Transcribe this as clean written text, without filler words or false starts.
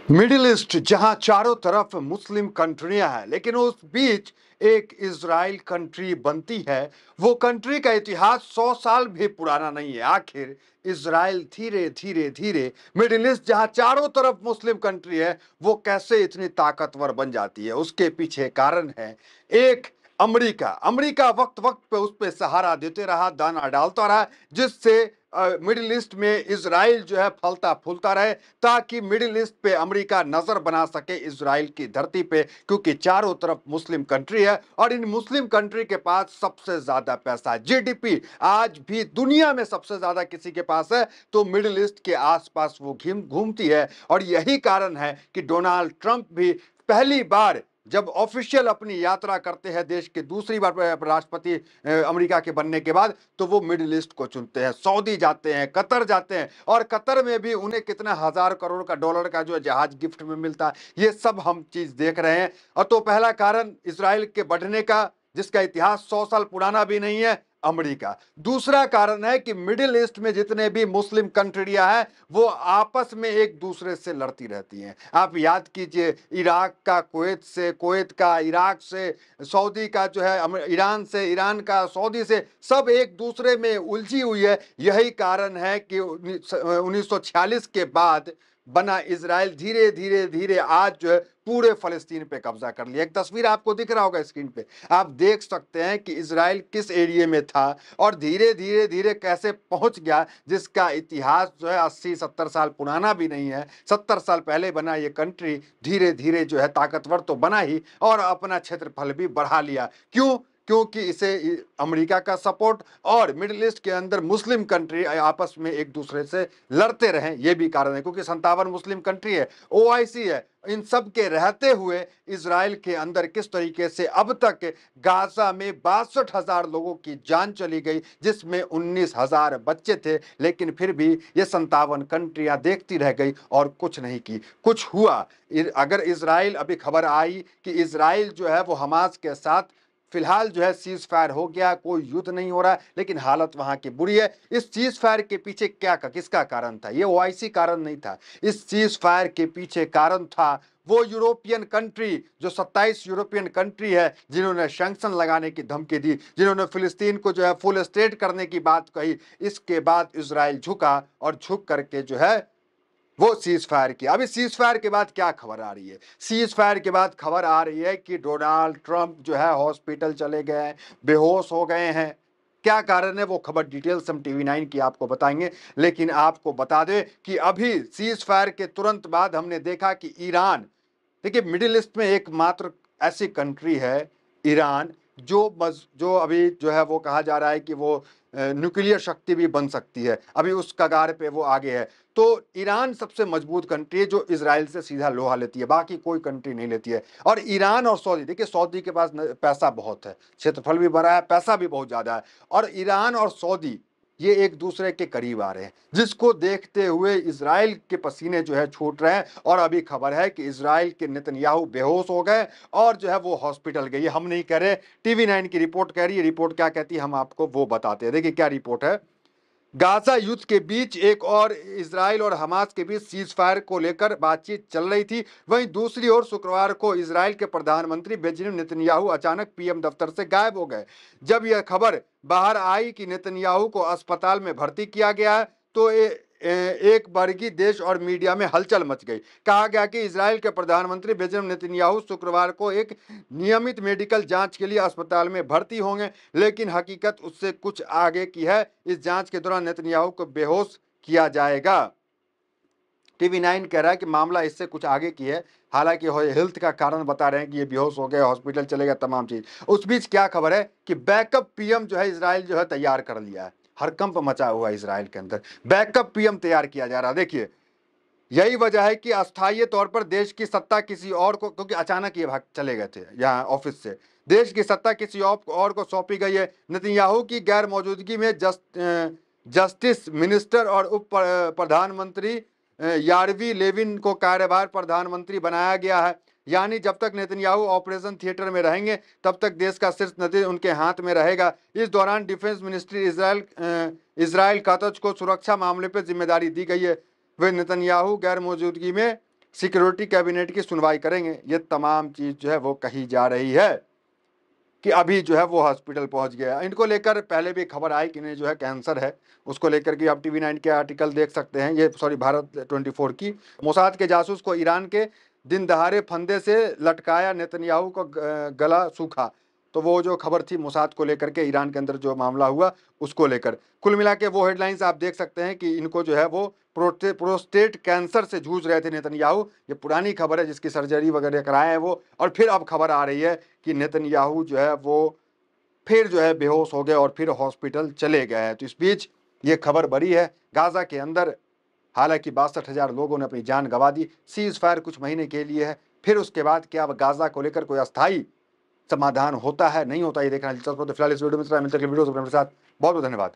Middle east जहां चारों तरफ मुस्लिम कंट्रियां हैं, लेकिन उस बीच एक इजराइल कंट्री बनती है। वो कंट्री का इतिहास 100 साल भी पुराना नहीं है। आखिर इजराइल धीरे धीरे धीरे मिडिल ईस्ट जहां चारों तरफ मुस्लिम कंट्री है, वो कैसे इतनी ताकतवर बन जाती है? उसके पीछे कारण है एक अमेरिका। अमेरिका वक्त वक्त पे उस पे सहारा देते रहा, दाना डालता रहा, जिससे मिडिल ईस्ट में इजराइल जो है फलता फूलता रहे, ताकि मिडिल ईस्ट पे अमेरिका नजर बना सके इजराइल की धरती पे, क्योंकि चारों तरफ मुस्लिम कंट्री है और इन मुस्लिम कंट्री के पास सबसे ज्यादा पैसा है। जीडीपी आज भी दुनिया में सबसे ज्यादा किसी के पास है तो मिडिल ईस्ट के आसपास वो घूमती है। और यही कारण है कि डोनाल्ड ट्रंप भी पहली बार जब ऑफिशियल अपनी यात्रा करते हैं देश के दूसरी बार राष्ट्रपति अमेरिका के बनने के बाद, तो वो मिडिल ईस्ट को चुनते हैं। सऊदी जाते हैं, कतर जाते हैं, और कतर में भी उन्हें कितना हजार करोड़ का डॉलर का जो है जहाज गिफ्ट में मिलता है। ये सब हम चीज देख रहे हैं। और तो पहला कारण इसराइल के बढ़ने का, जिसका इतिहास 100 साल पुराना भी नहीं है, अमेरिका। दूसरा कारण है कि मिडिल ईस्ट में जितने भी मुस्लिम कंट्रियां हैं, वो आपस में एक दूसरे से लड़ती रहती हैं। आप याद कीजिए, इराक का कुवैत से, कुवैत का इराक से, सऊदी का जो है ईरान से, ईरान का सऊदी से, सब एक दूसरे में उलझी हुई है। यही कारण है कि 1946 के बाद बना इजराइल धीरे धीरे धीरे आज जो है पूरे फलस्तीन पे कब्जा कर लिया। एक तस्वीर आपको दिख रहा होगा स्क्रीन पे, आप देख सकते हैं कि इजराइल किस एरिया में था और धीरे धीरे धीरे कैसे पहुंच गया, जिसका इतिहास जो है 80-70 साल पुराना भी नहीं है। 70 साल पहले बना ये कंट्री धीरे धीरे जो है ताकतवर तो बना ही, और अपना क्षेत्रफल भी बढ़ा लिया। क्यों? क्योंकि इसे अमेरिका का सपोर्ट और मिडिल ईस्ट के अंदर मुस्लिम कंट्री आपस में एक दूसरे से लड़ते रहे, ये भी कारण है। क्योंकि 57 मुस्लिम कंट्री है, ओआईसी है, इन सब के रहते हुए इजराइल के अंदर किस तरीके से अब तक गाजा में 62,000 लोगों की जान चली गई, जिसमें 19,000 बच्चे थे। लेकिन फिर भी ये 57 कंट्रियां देखती रह गई और कुछ नहीं की। कुछ हुआ? अगर इजराइल, अभी खबर आई कि इजराइल जो है वो हमास के साथ फिलहाल जो है सीज फायर हो गया, कोई युद्ध नहीं हो रहा, लेकिन हालत वहां की बुरी है। इस सीज फायर के पीछे किसका कारण था? ये ओआईसी कारण नहीं था। इस सीज फायर के पीछे कारण था वो यूरोपियन कंट्री, जो 27 यूरोपियन कंट्री है, जिन्होंने सैंक्शन लगाने की धमकी दी, जिन्होंने फिलिस्तीन को जो है फुल स्टेट करने की बात कही। इसके बाद इजराइल झुका और झुक करके जो है वो सीज फायर किया। अभी सीज फायर के बाद क्या खबर आ रही है? सीज फायर के बाद खबर आ रही है कि डोनाल्ड ट्रंप जो है हॉस्पिटल चले गए हैं, बेहोश हो गए हैं। क्या कारण है वो खबर डिटेल हम टीवी 9 की आपको बताएंगे। लेकिन आपको बता दें कि अभी सीज फायर के तुरंत बाद हमने देखा कि ईरान, देखिए मिडिल ईस्ट में एकमात्र ऐसी कंट्री है ईरान, जो अभी जो है वो कहा जा रहा है कि वो न्यूक्लियर शक्ति भी बन सकती है। अभी उस कगार पे वो आगे है। तो ईरान सबसे मजबूत कंट्री है जो इजराइल से सीधा लोहा लेती है, बाकी कोई कंट्री नहीं लेती है। और ईरान और सऊदी, देखिए सऊदी के पास पैसा बहुत है, क्षेत्रफल भी बड़ा है, पैसा भी बहुत ज्यादा है, और ईरान और सऊदी ये एक दूसरे के करीब आ रहे हैं, जिसको देखते हुए इजराइल के पसीने जो है छूट रहे हैं। और अभी खबर है कि इजराइल के नेतन्याहू बेहोश हो गए और जो है वो हॉस्पिटल गए। हम नहीं कह रहे, टीवी 9 की रिपोर्ट कह रही है। रिपोर्ट क्या कहती है हम आपको वो बताते हैं। देखिए क्या रिपोर्ट है। गाजा युद्ध के बीच एक और इजराइल और हमास के बीच सीज फायर को लेकर बातचीत चल रही थी। वहीं दूसरी ओर शुक्रवार को इजराइल के प्रधानमंत्री बेंजामिन नेतन्याहू अचानक पीएम दफ्तर से गायब हो गए। जब यह खबर बाहर आई कि नेतन्याहू को अस्पताल में भर्ती किया गया है, तो एक बारगी देश और मीडिया में हलचल मच गई। कहा गया कि इजराइल के प्रधानमंत्री बेंजामिन नेतन्याहू शुक्रवार को एक नियमित मेडिकल जांच के लिए अस्पताल में भर्ती होंगे, लेकिन हकीकत उससे कुछ आगे की है। इस जांच के दौरान नेतन्याहू को बेहोश किया जाएगा। टीवी 9 कह रहा है कि मामला इससे कुछ आगे की है। हालांकि हेल्थ का कारण बता रहे हैं कि ये बेहोश हो गए, हॉस्पिटल चले गए, तमाम चीज। उस बीच क्या खबर है कि बैकअप पीएम जो है इजराइल जो है तैयार कर लिया है। हड़कंप मचा हुआ है इजराइल के अंदर, बैकअप पीएम तैयार किया जा रहा है। देखिए यही वजह है कि अस्थायी तौर पर देश की सत्ता किसी और को, क्योंकि अचानक ये भाग चले गए थे यहाँ ऑफिस से, देश की सत्ता किसी और को सौंपी गई है। नेतन्याहू की गैर मौजूदगी में जस्टिस मिनिस्टर और उप प्रधानमंत्री यारवी लेविन को कार्यभार प्रधानमंत्री बनाया गया है। यानी जब तक नेतन्याहू ऑपरेशन थिएटर में रहेंगे, तब तक देश का शीर्ष नेतृत्व उनके हाथ में रहेगा। इस दौरान डिफेंस मिनिस्ट्री इजराइल कातज को सुरक्षा मामले पर जिम्मेदारी दी गई है। वे नेतन्याहू गैर मौजूदगी में सिक्योरिटी कैबिनेट की सुनवाई करेंगे। ये तमाम चीज़ जो है वो कही जा रही है कि अभी जो है वो हॉस्पिटल पहुंच गया। इनको लेकर पहले भी खबर आई कि इन्हें जो है कैंसर है, उसको लेकर के आप टीवी 9 के आर्टिकल देख सकते हैं, ये सॉरी भारत 24 की। मोसाद के जासूस को ईरान के दिन दहाड़े फंदे से लटकाया, नेतन्याहू को गला सूखा। तो वो जो खबर थी मोसाद को लेकर के, ईरान के अंदर जो मामला हुआ उसको लेकर। कुल मिला के वो हेडलाइंस आप देख सकते हैं कि इनको जो है वो प्रोस्टेट कैंसर से जूझ रहे थे नेतन्याहू। ये पुरानी खबर है जिसकी सर्जरी वगैरह कराए हैं वो, और फिर अब खबर आ रही है कि नेतन्याहू जो है वो फिर जो है बेहोश हो गए और फिर हॉस्पिटल चले गए हैं। तो इस बीच ये खबर बड़ी है गाजा के अंदर। हालांकि 62,000 लोगों ने अपनी जान गंवा दी। सीज फायर कुछ महीने के लिए है, फिर उसके बाद क्या गाजा को लेकर कोई अस्थायी समाधान होता है नहीं होता, ये देखना दिलचस्प हो। तो फिलहाल इस वीडियो में मिलते हैं अगले वीडियो के साथ। बहुत बहुत धन्यवाद।